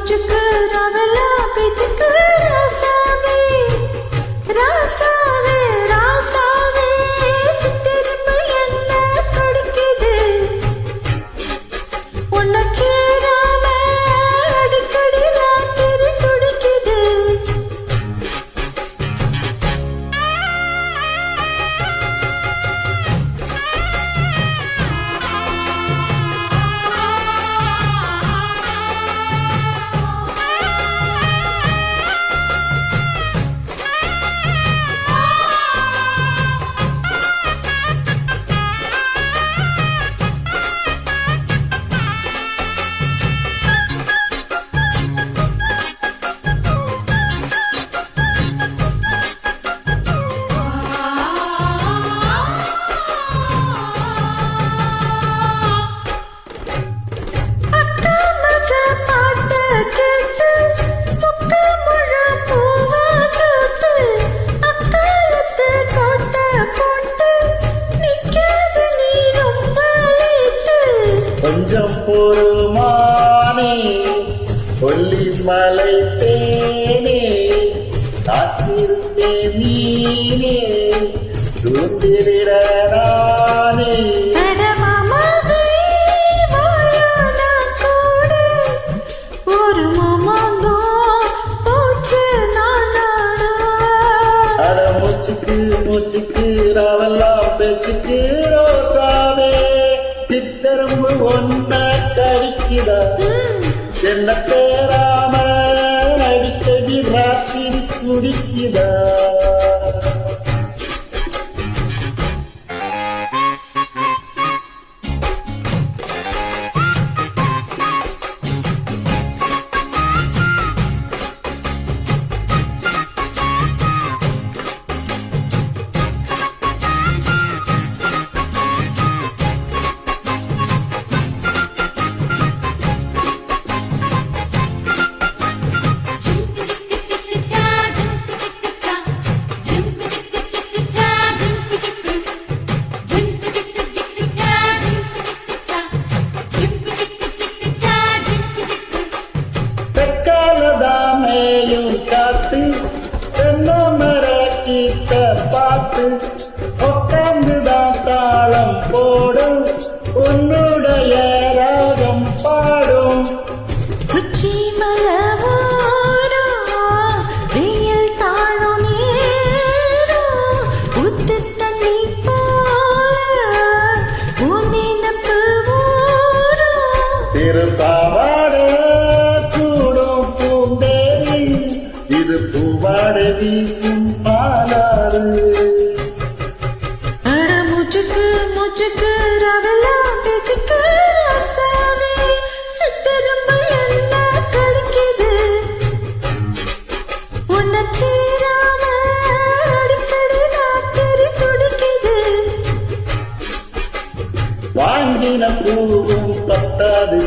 மூச்சுக்கு ரவலா பேச்சுக்கு ராசாவே ராசாவே ராசாவே திரும்ப என்ன கடிக்குது உன்னை சேராம அடிக்கடி ராத்திரி துடிக்குது கொஞ்சம் பொறுமானே கொல்லிமலை தேனே காத்திருப்பே மீனே தூண்டிலிட நானே அட மூச்சுக்கு மூச்சுக்கு ராவெல்லாம் பேச்சுக்கு ரோசாவே சித்தரம்பு ஒன்ன கடிக்குதா என்ன சேராம அடிக்கடி ராத்திரி குடிக்குதா காத்து தென்னமர கீத்த பார்த்து உட்காந்துதான் தாளம் போடும் உன்னுடைய ராகம் பாடும் திருப்பாவாட சூடும் பூந்தேரி இது பூவாட வீசும் பாலாறு அட மூச்சுக்கு மூச்சுக்கு ரவலா பேச்சுக்கு ராசாவே சித்தரம்ப என்ன கடிக்குது உன்னை சேராம அடிக்கடி ராத்திரி துடிக்குது வாங்கின பூவும் பத்தாது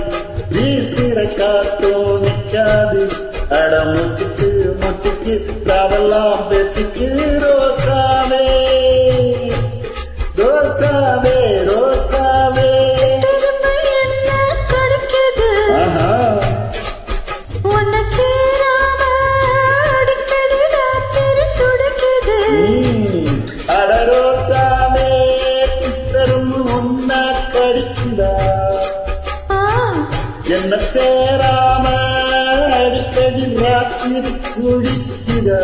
வீசுற காத்தும் நிற்காது அட மூச்சுக்கு மூச்சுக்கு ராவெல்லாம் பேச்சுக்கு ரோசாவே ரோசாவே ரோசாவே திரும்ப என்ன கடிக்குது உன்னை சேராம அடிக்கடி ராத்திரி துடிக்குது அட ரோசாவே திரும்ப உன்ன கடிக்குதா என்ன சேராம அடிக்கடி ராத்திரி குடிக்குதா